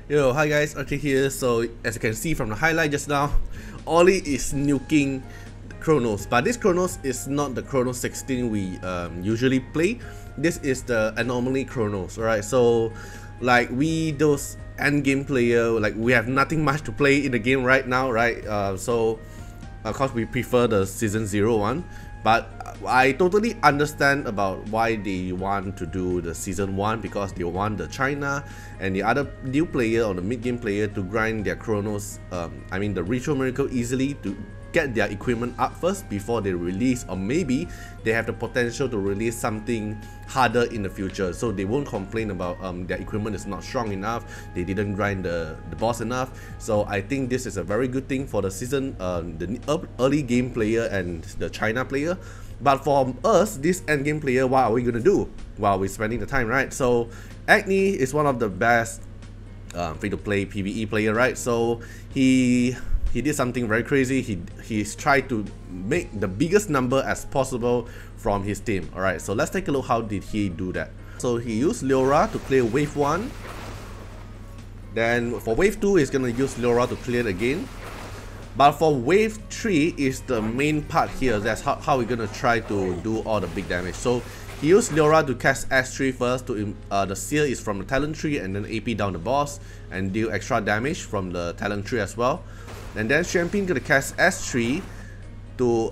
Yo, hi guys, Artiar here. So as you can see from the highlight just now, Ollie is nuking Kronos, but this Kronos is not the Kronos 16 we usually play. This is the Anomaly Kronos, right? So like those end game player, like we have nothing much to play in the game right now, right? So of course we prefer the season 0 one, but I totally understand about why they want to do the season 1, because they want the China and the other new player or the mid game player to grind their Kronos, I mean the Ritual Miracle easily, to get their equipment up first before they release, or maybe they have the potential to release something harder in the future, so they won't complain about their equipment is not strong enough, they didn't grind the boss enough. So I think this is a very good thing for the season, the early game player and the China player. But for us, this end game player, what are we gonna do while we're spending the time, right? So Agni is one of the best free-to-play PvE player, right? So he did something very crazy. He's tried to make the biggest number as possible from his team. Alright, so let's take a look how did he do that. So he used Leora to clear wave 1. Then for wave 2, he's gonna use Leora to clear it again. But for wave 3 is the main part here. That's how we're gonna try to do all the big damage. So he used Leora to cast S3 first. To the Seer is from the talent tree, and then AP down the boss and deal extra damage from the talent tree as well. And then Champion gonna cast S3 to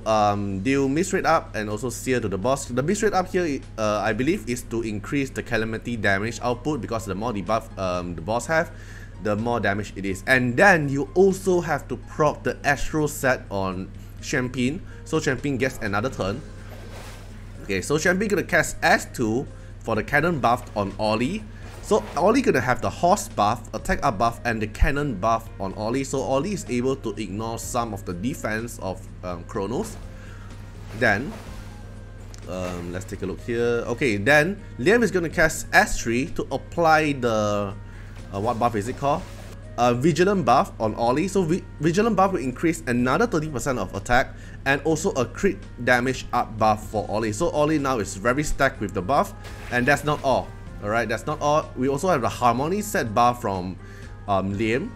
deal Misrate up and also Seer to the boss. The Misrate up here, I believe, is to increase the Calamity damage output, because the more debuff the boss have, the more damage it is. And then you also have to proc the Astro set on Champion, so Champion gets another turn. Okay, so Champion gonna cast S2 for the cannon buff on Ollie. So Ollie gonna have the horse buff, attack up buff, and the cannon buff on Ollie. So Ollie is able to ignore some of the defense of Kronos. Then let's take a look here. Okay, then Liam is gonna cast S3 to apply the what buff is it called? Vigilant buff on Ollie. So Vigilant buff will increase another 30% of attack, and also a crit damage up buff for Ollie. So Ollie now is very stacked with the buff, and that's not all. Alright, that's not all. We also have the Harmony set buff from Liam,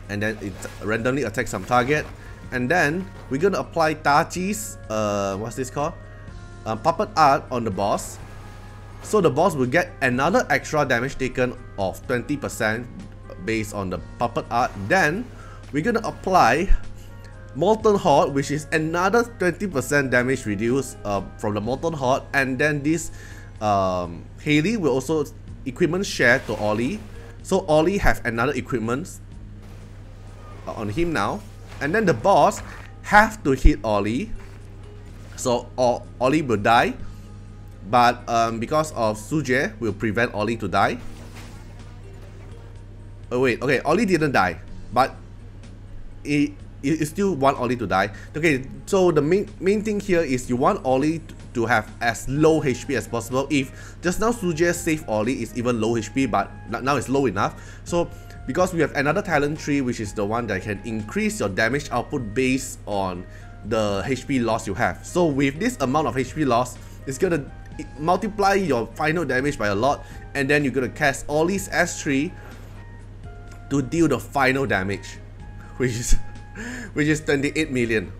and then it randomly attacks some target. And then we're gonna apply Tachi's what's this called? Puppet Art on the boss. So the boss will get another extra damage taken of 20% based on the Puppet Art. Then we're gonna apply Molten Horde, which is another 20% damage reduced from the Molten Horde. And then this Haley will also equipment share to Ollie. So Ollie have another equipment on him now. And then the boss have to hit Ollie. So Ollie will die. But because of Suje, will prevent Ollie to die. Oh wait, okay, Ollie didn't die, but it still want Ollie to die. Okay, so the main thing here is you want Ollie to have as low HP as possible. If just now Suje saved Ollie is even low HP, but now it's low enough. So because we have another talent tree, which is the one that can increase your damage output based on the HP loss you have. So with this amount of HP loss, it's gonna multiply your final damage by a lot, and then you're gonna cast Ollie's S3 to deal the final damage, which is 28 million.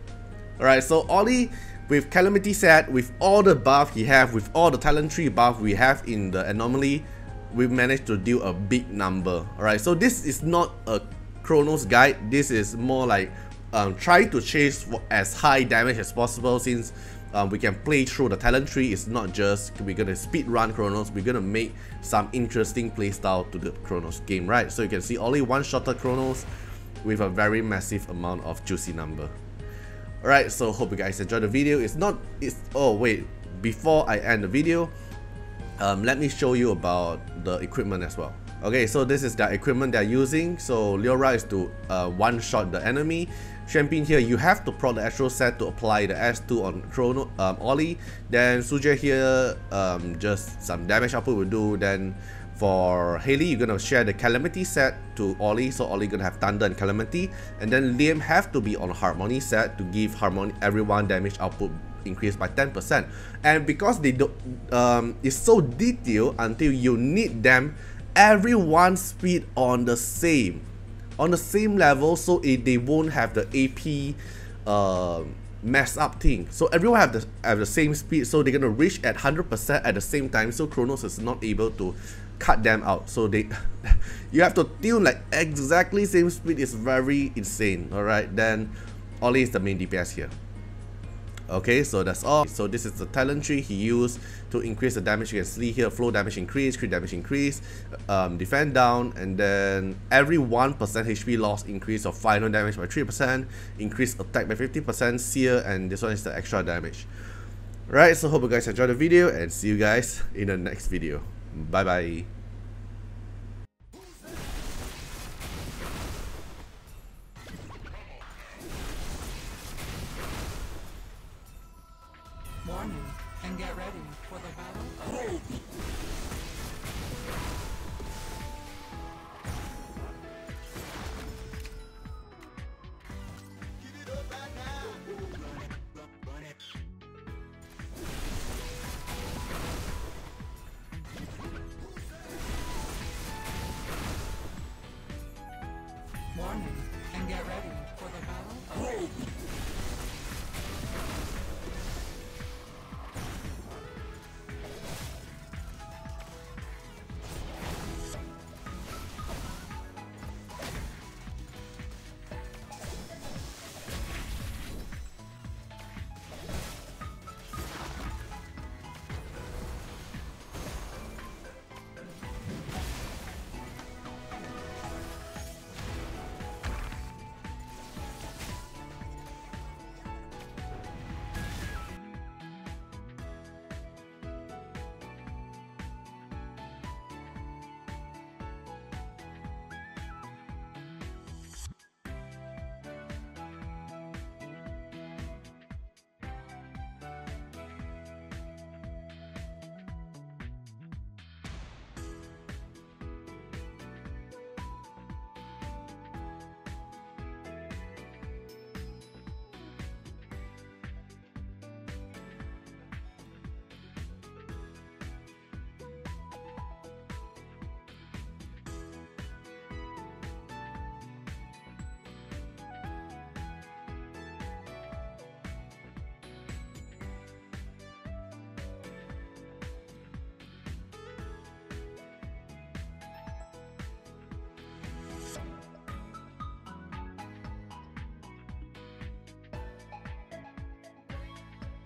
Alright, so Ollie with Calamity set, with all the buff he have, with all the talent tree buff we have in the Anomaly, we've managed to deal a big number. Alright, so this is not a Kronos guide, this is more like try to chase for as high damage as possible, since we can play through the talent tree. It's not just we're gonna speed run Kronos, we're gonna make some interesting playstyle to the Kronos game, right? So you can see Ollie one-shotted Kronos with a very massive amount of juicy number. Alright, so hope you guys enjoyed the video. Oh wait, before I end the video, let me show you about the equipment as well. Okay, so this is the equipment they're using. So Leora is to one-shot the enemy. Champion here, you have to proc the Astro set to apply the S2 on Ollie. Then Suje here, just some damage output will do. Then for Haley, you're gonna share the Calamity set to Ollie, so Ollie gonna have Thunder and Calamity. And then Liam have to be on Harmony set to give everyone damage output increased by 10%. And because they don't, it's so detailed until you need them everyone's speed on the same level, so they won't have the AP mess up thing. So everyone have the same speed, so they're gonna reach at 100% at the same time, so Kronos is not able to cut them out. So they you have to tune like exactly same speed. Is very insane. Alright, then Ollie is the main DPS here. Okay, so that's all. So this is the talent tree he used to increase the damage. You can see here, flow damage increase, crit damage increase, defend down, and then every 1% HP loss increase of final damage by 3%, increase attack by 50%, sear, and this one is the extra damage. Right, so hope you guys enjoyed the video, and see you guys in the next video. Bye bye. Warning, and get ready for the battle. Warning, and get ready for the battle.